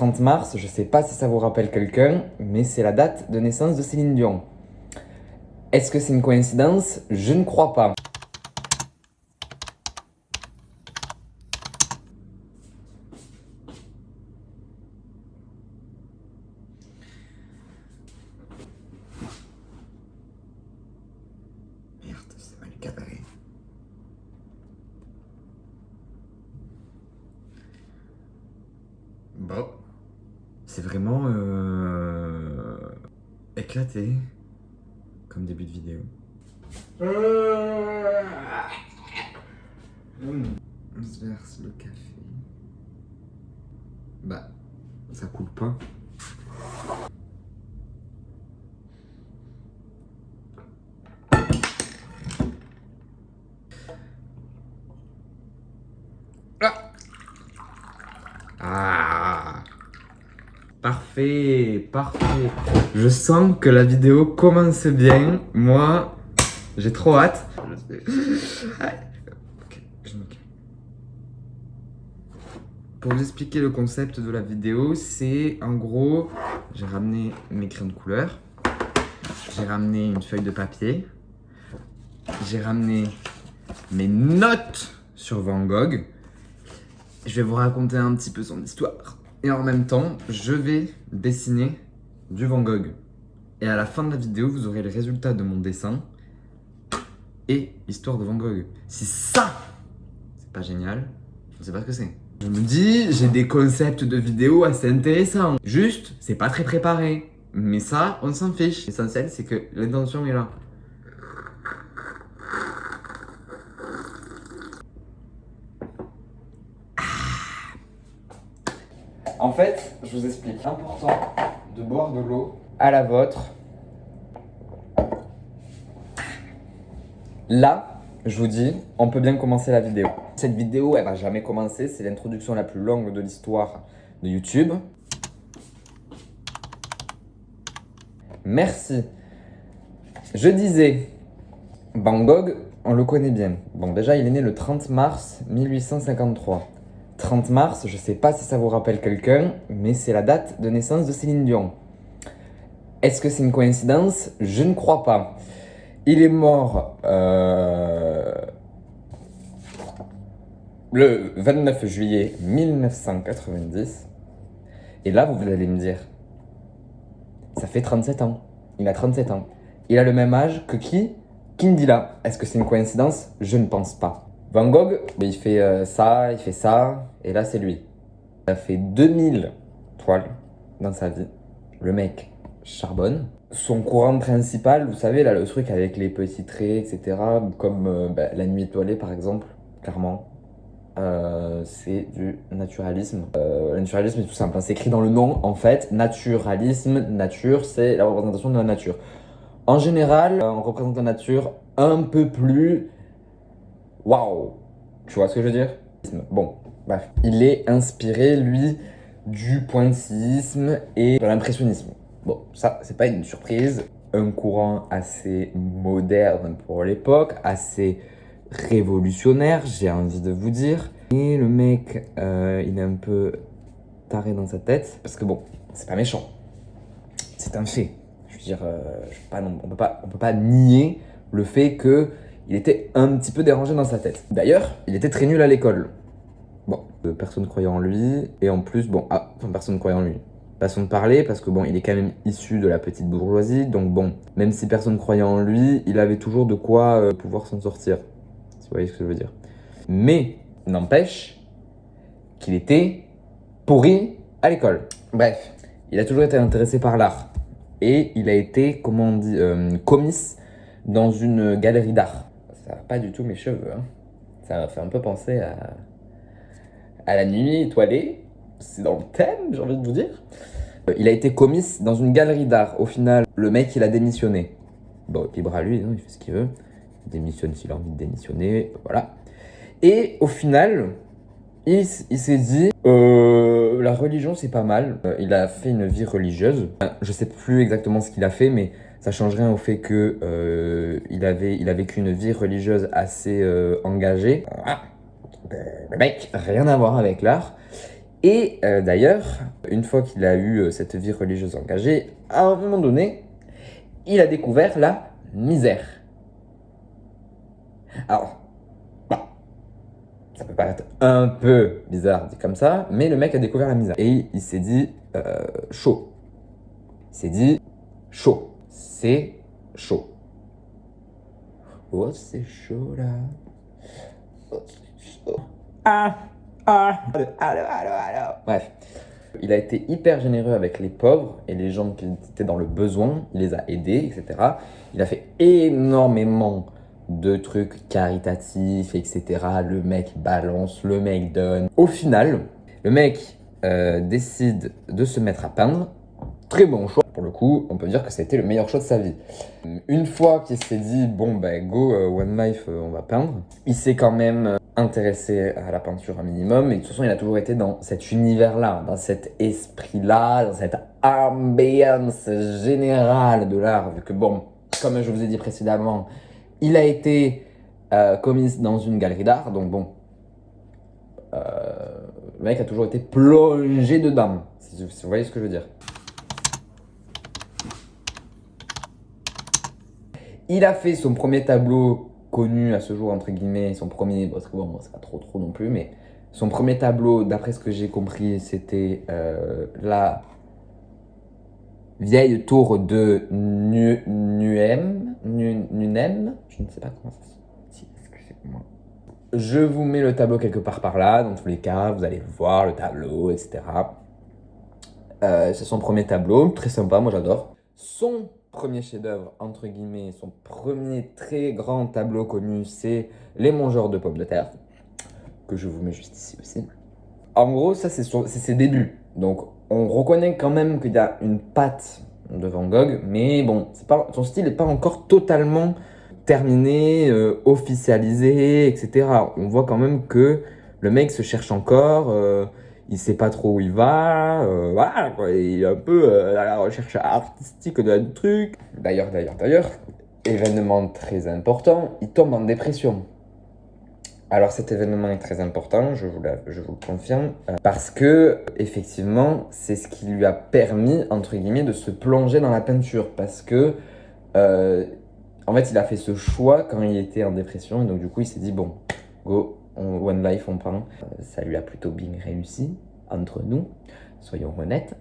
30 mars, je sais pas si ça vous rappelle quelqu'un, mais c'est la date de naissance de Céline Dion. Est-ce que c'est une coïncidence? Je ne crois pas. Merde, c'est mal cadré. Bon, c'est vraiment éclaté comme début de vidéo. On se verse le café. Bah, ça coule pas. Ah, parfait, parfait. Je sens que la vidéo commence bien. Moi, j'ai trop hâte. Ok, je me calme. Pour vous expliquer le concept de la vidéo, c'est en gros, j'ai ramené mes crayons de couleur, j'ai ramené une feuille de papier, j'ai ramené mes notes sur Van Gogh. Je vais vous raconter un petit peu son histoire. Et en même temps, je vais dessiner du Van Gogh. Et à la fin de la vidéo, vous aurez le résultat de mon dessin et l'histoire de Van Gogh. Si ça, c'est pas génial, je ne sais pas ce que c'est. Je me dis, j'ai des concepts de vidéo assez intéressants. Juste, c'est pas très préparé. Mais ça, on s'en fiche. L'essentiel, c'est que l'intention est là. En fait, je vous explique. Important de boire de l'eau à la vôtre. Là, je vous dis, on peut bien commencer la vidéo. Cette vidéo, elle va jamais commencer. C'est l'introduction la plus longue de l'histoire de YouTube. Merci. Je disais, Van Gogh, on le connaît bien. Bon, déjà, il est né le 30 mars 1853. 30 mars, je sais pas si ça vous rappelle quelqu'un, mais c'est la date de naissance de Céline Dion. Est-ce que c'est une coïncidence? Je ne crois pas. Il est mort le 29 juillet 1990. Et là, vous allez me dire, ça fait 37 ans. Il a 37 ans. Il a le même âge que qui? Kindila. Est-ce que c'est une coïncidence? Je ne pense pas. Van Gogh, il fait ça, et là c'est lui. Il a fait 2000 toiles dans sa vie. Le mec charbonne. Son courant principal, vous savez, là, le truc avec les petits traits, etc., comme la nuit étoilée par exemple, clairement, c'est du naturalisme. Le naturalisme est tout simple, hein, c'est écrit dans le nom en fait. Naturalisme, nature, c'est la représentation de la nature. En général, on représente la nature un peu plus... Waouh! Tu vois ce que je veux dire? Bon, bref. Il est inspiré, lui, du pointillisme et de l'impressionnisme. Bon, ça, c'est pas une surprise. Un courant assez moderne pour l'époque, assez révolutionnaire, j'ai envie de vous dire. Et le mec, il est un peu taré dans sa tête. Parce que bon, c'est pas méchant. C'est un fait. Je veux dire, on peut pas nier le fait qu'il était un petit peu dérangé dans sa tête. D'ailleurs, il était très nul à l'école. Bon, personne ne croyait en lui. Et en plus, personne ne croyait en lui. Façon de parler, parce que bon, il est quand même issu de la petite bourgeoisie. Donc bon, même si personne ne croyait en lui, il avait toujours de quoi pouvoir s'en sortir. Si vous voyez ce que je veux dire. Mais, n'empêche qu'il était pourri à l'école. Bref, il a toujours été intéressé par l'art. Et il a été, comment on dit, comice dans une galerie d'art. Ça va pas du tout mes cheveux, hein. Ça m'a fait un peu penser à la nuit étoilée. C'est dans le thème, j'ai envie de vous dire. Il a été comice dans une galerie d'art. Au final, le mec, il a démissionné. Bon, libre à lui, hein, il fait ce qu'il veut. Il démissionne s'il a envie de démissionner, voilà. Et au final, il s'est dit, la religion c'est pas mal. Il a fait une vie religieuse. Je sais plus exactement ce qu'il a fait, mais ça change rien au fait que il a vécu une vie religieuse assez engagée. Le mec, rien à voir avec l'art. Et d'ailleurs, une fois qu'il a eu cette vie religieuse engagée, à un moment donné, il a découvert la misère. Alors, bah, ça peut paraître un peu bizarre dit comme ça, mais le mec a découvert la misère. Et il s'est dit chaud. Il s'est dit chaud. C'est chaud. Oh, c'est chaud là. Oh, c'est chaud. Allô. Bref. Il a été hyper généreux avec les pauvres et les gens qui étaient dans le besoin. Il les a aidés, etc. Il a fait énormément de trucs caritatifs, etc. Le mec balance, le mec donne. Au final, le mec décide de se mettre à peindre. Très bon choix. Pour le coup, on peut dire que c'était le meilleur choix de sa vie. Une fois qu'il s'est dit, bon, ben go, One Life, on va peindre, il s'est quand même intéressé à la peinture un minimum. Et de toute façon, il a toujours été dans cet univers-là, dans cet esprit-là, dans cette ambiance générale de l'art. Vu que, bon, comme je vous ai dit précédemment, il a été commis dans une galerie d'art. Donc, bon, le mec a toujours été plongé dedans. Si vous voyez ce que je veux dire. Il a fait son premier tableau connu à ce jour, entre guillemets, son premier, bon, c'est pas trop non plus, mais son premier tableau, d'après ce que j'ai compris, c'était la vieille tour de Nuem, je ne sais pas comment ça se dit, excusez-moi. Je vous mets le tableau quelque part par là, dans tous les cas, vous allez voir le tableau, etc. C'est son premier tableau, très sympa, moi j'adore. Son premier chef-d'œuvre, entre guillemets, son premier très grand tableau connu, c'est Les Mangeurs de pommes de terre, que je vous mets juste ici aussi. En gros, ça c'est ses débuts. Donc on reconnaît quand même qu'il y a une patte de Van Gogh, mais bon, son style n'est pas encore totalement terminé, officialisé, etc. On voit quand même que le mec se cherche encore, il sait pas trop où il va, voilà, quoi, il est un peu à la recherche artistique d'un truc. D'ailleurs, événement très important, il tombe en dépression. Alors cet événement est très important, je vous le confirme, parce que effectivement, c'est ce qui lui a permis, entre guillemets, de se plonger dans la peinture, parce que en fait, il a fait ce choix quand il était en dépression, et donc du coup, il s'est dit, bon, go, One Life, on peint. Ça lui a plutôt bien réussi, entre nous, soyons honnêtes.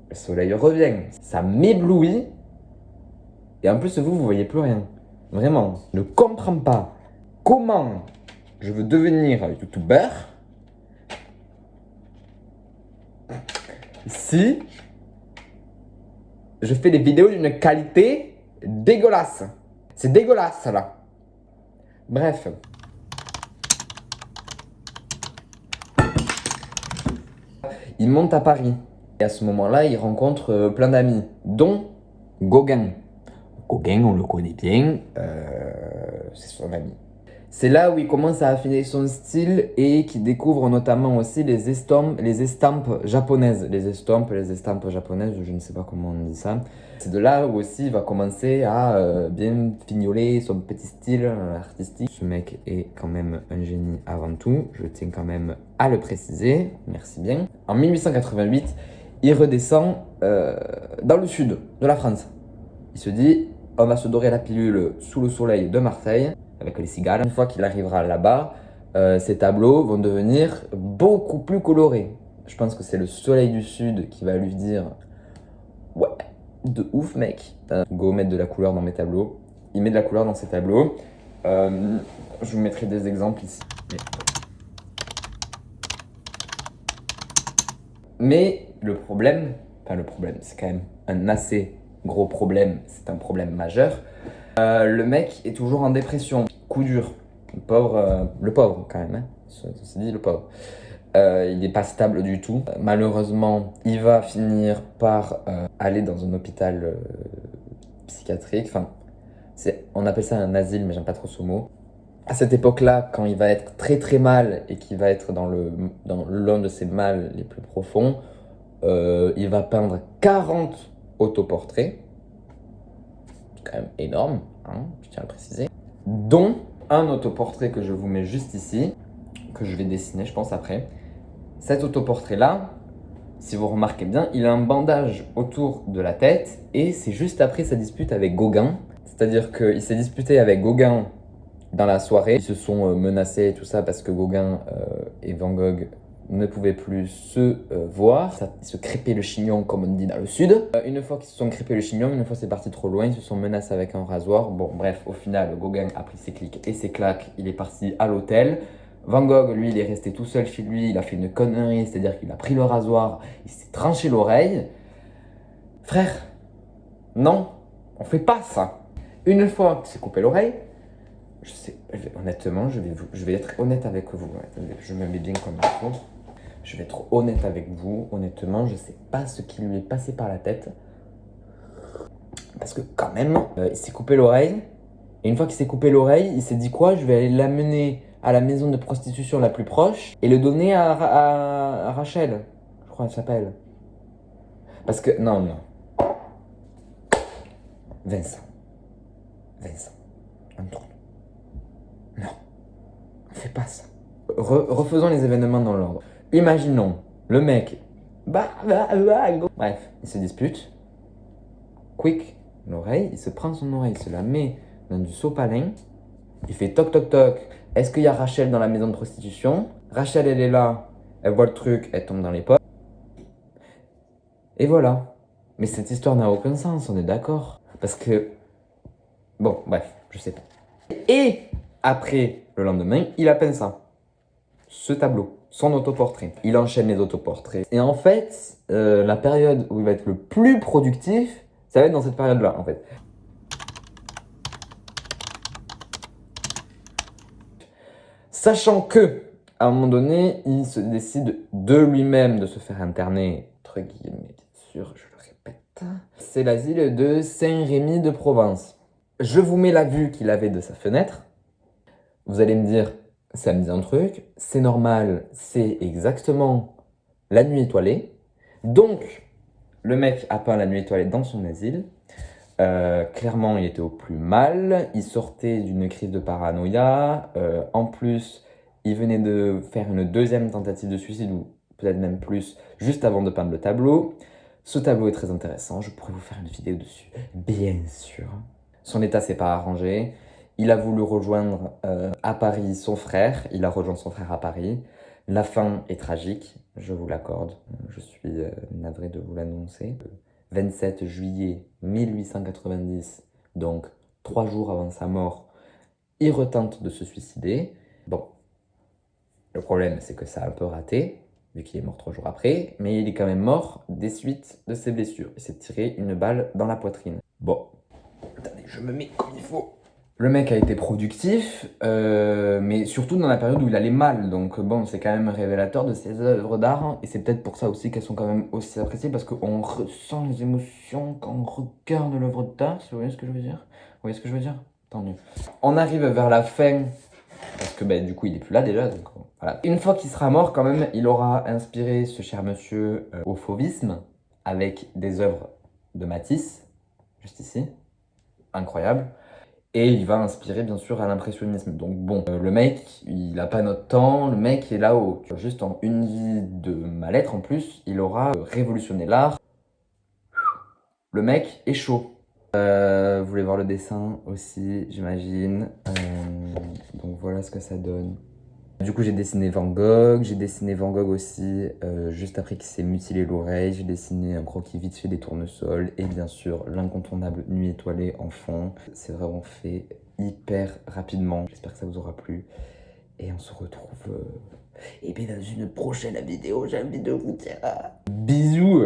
Le soleil revient, ça m'éblouit, et en plus, vous voyez plus rien. Vraiment, je ne comprends pas comment je veux devenir youtubeur si je fais des vidéos d'une qualité dégueulasse. C'est dégueulasse là. Bref. Il monte à Paris. Et à ce moment-là, il rencontre plein d'amis, dont Gauguin. Gauguin, on le connaît bien, c'est son ami. C'est là où il commence à affiner son style et qu'il découvre notamment aussi les estampes japonaises. Les estampes japonaises, je ne sais pas comment on dit ça. C'est de là où aussi il va commencer à bien fignoler son petit style artistique. Ce mec est quand même un génie avant tout, je tiens quand même à le préciser, merci bien. En 1888, il redescend dans le sud de la France. Il se dit, on va se dorer la pilule sous le soleil de Marseille, avec les cigales. Une fois qu'il arrivera là-bas, ces tableaux vont devenir beaucoup plus colorés. Je pense que c'est le soleil du sud qui va lui dire « Ouais, de ouf mec, go mettre de la couleur dans mes tableaux. » Il met de la couleur dans ses tableaux. Je vous mettrai des exemples ici. Mais le problème, c'est quand même un assez gros problème, c'est un problème majeur. Le mec est toujours en dépression, coup dur, le pauvre quand même, hein. Ceci dit, le pauvre. Il n'est pas stable du tout. Malheureusement, il va finir par aller dans un hôpital psychiatrique. Enfin, on appelle ça un asile, mais j'aime pas trop ce mot. À cette époque-là, quand il va être très très mal et qu'il va être dans l'un de ses mâles les plus profonds, il va peindre 40 autoportraits. C'est quand même énorme, hein, je tiens à le préciser. Dont un autoportrait que je vous mets juste ici, que je vais dessiner, je pense, après. cet autoportrait-là, si vous remarquez bien, il a un bandage autour de la tête et c'est juste après sa dispute avec Gauguin. C'est-à-dire qu'il s'est disputé avec Gauguin dans la soirée. Ils se sont menacés et tout ça parce que Gauguin et Van Gogh ne pouvaient plus se voir. Ils se crépaient le chignon comme on dit dans le sud. Une fois qu'ils se sont crépés le chignon, une fois c'est parti trop loin, ils se sont menacés avec un rasoir. Bon bref, au final, Gauguin a pris ses clics et ses claques, il est parti à l'hôtel. Van Gogh, lui, il est resté tout seul chez lui, il a fait une connerie, c'est-à-dire qu'il a pris le rasoir, il s'est tranché l'oreille. Frère, non, on fait pas ça. Une fois qu'il s'est coupé l'oreille, honnêtement, je vais être honnête avec vous. Je me mets bien comme il faut. Je vais être honnête avec vous. Honnêtement, je sais pas ce qui lui est passé par la tête. Parce que quand même, il s'est coupé l'oreille. Et une fois qu'il s'est coupé l'oreille, il s'est dit quoi? Je vais aller l'amener à la maison de prostitution la plus proche et le donner à Rachel. Je crois qu'elle s'appelle. Parce que, non. Vincent, on tourne. Non, on fait pas ça. Refaisons les événements dans l'ordre. Imaginons, le mec, bref, il se dispute. Quick, l'oreille, il se prend son oreille, il se la met dans du sopalin. Il fait toc toc toc. Est-ce qu'il y a Rachel dans la maison de prostitution? Rachel, elle est là, elle voit le truc, elle tombe dans les pommes. Et voilà. Mais cette histoire n'a aucun sens, on est d'accord. Parce que, bon, bref, je sais pas. Et après, le lendemain, il a peint ça. Ce tableau, son autoportrait. Il enchaîne les autoportraits. Et en fait, la période où il va être le plus productif, ça va être dans cette période-là, en fait. Sachant que, à un moment donné, il se décide de lui-même de se faire interner, entre guillemets, bien sûr, je le répète. C'est l'asile de Saint-Rémy de Provence. Je vous mets la vue qu'il avait de sa fenêtre. Vous allez me dire, ça me dit un truc, c'est normal, c'est exactement la nuit étoilée. Donc, le mec a peint la nuit étoilée dans son asile. Clairement, il était au plus mal. Il sortait d'une crise de paranoïa. En plus, il venait de faire une deuxième tentative de suicide, ou peut-être même plus, juste avant de peindre le tableau. Ce tableau est très intéressant. Je pourrais vous faire une vidéo dessus, bien sûr. Son état s'est pas arrangé. Il a voulu rejoindre à Paris son frère. Il a rejoint son frère à Paris. La fin est tragique, je vous l'accorde. Je suis navré de vous l'annoncer. 27 juillet 1890, donc 3 jours avant sa mort, il retente de se suicider. Bon, le problème c'est que ça a un peu raté, vu qu'il est mort 3 jours après, mais il est quand même mort des suites de ses blessures. Il s'est tiré une balle dans la poitrine. Bon, attendez, je me mets comme il faut. Le mec a été productif, mais surtout dans la période où il allait mal. Donc bon, c'est quand même révélateur de ses œuvres d'art. Et c'est peut-être pour ça aussi qu'elles sont quand même aussi appréciées, parce qu'on ressent les émotions quand on regarde l'œuvre d'art. Vous voyez ce que je veux dire? Vous voyez ce que je veux dire? Tant mieux. On arrive vers la fin, parce que du coup, il est plus là déjà. Donc, voilà. Une fois qu'il sera mort, quand même, il aura inspiré ce cher monsieur au fauvisme, avec des œuvres de Matisse, juste ici. Incroyable. Et il va inspirer bien sûr à l'impressionnisme. Donc bon, le mec, il a pas notre temps, le mec est là-haut. Juste en une vie de mal-être en plus, il aura révolutionné l'art. Le mec est chaud. Vous voulez voir le dessin aussi, j'imagine. Donc voilà ce que ça donne. Du coup, j'ai dessiné Van Gogh aussi, juste après qu'il s'est mutilé l'oreille. J'ai dessiné un croquis vite fait des tournesols et bien sûr l'incontournable nuit étoilée en fond. C'est vraiment fait hyper rapidement. J'espère que ça vous aura plu. Et on se retrouve dans une prochaine vidéo, j'ai envie de vous dire bisous.